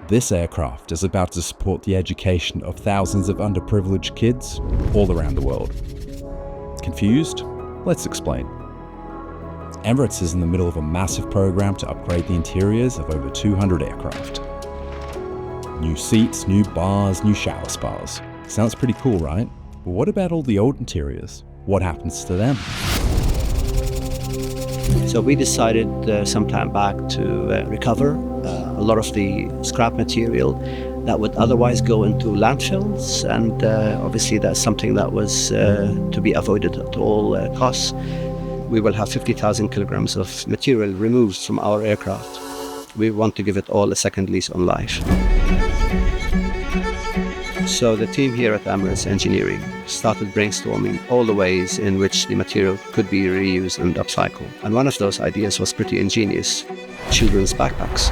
This aircraft is about to support the education of thousands of underprivileged kids all around the world. Confused? Let's explain. Emirates is in the middle of a massive program to upgrade the interiors of over 200 aircraft. New seats, new bars, new shower spas. Sounds pretty cool, right? But what about all the old interiors? What happens to them? So we decided some time back to recover a lot of the scrap material that would otherwise go into landfills, and obviously that's something that was to be avoided at all costs. We will have 50,000 kilograms of material removed from our aircraft. We want to give it all a second lease on life. So the team here at Emirates Engineering started brainstorming all the ways in which the material could be reused and upcycled. And one of those ideas was pretty ingenious: children's backpacks.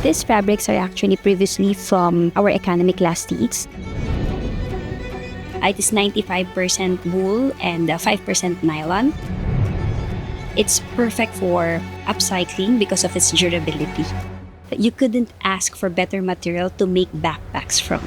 These fabrics are actually previously from our economy class seats. It is 95% wool and 5% nylon. It's perfect for upcycling because of its durability. You couldn't ask for better material to make backpacks from.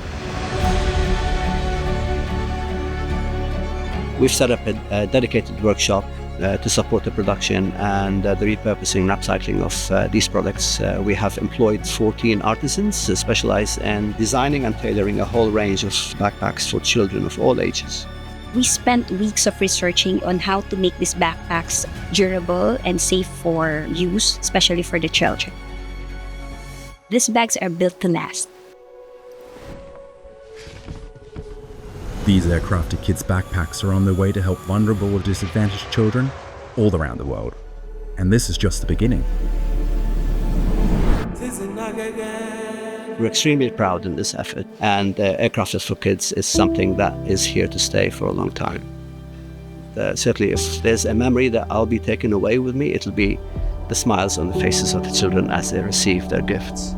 We've set up a dedicated workshop to support the production and the repurposing and upcycling of these products. We have employed 14 artisans specialized in designing and tailoring a whole range of backpacks for children of all ages. We spent weeks of researching on how to make these backpacks durable and safe for use, especially for the children. These bags are built to last. These aircrafted kids' backpacks are on their way to help vulnerable or disadvantaged children all around the world. And this is just the beginning. We're extremely proud in this effort, and Aircrafted for Kids is something that is here to stay for a long time. Certainly, if there's a memory that I'll be taking away with me, it'll be the smiles on the faces of the children as they receive their gifts.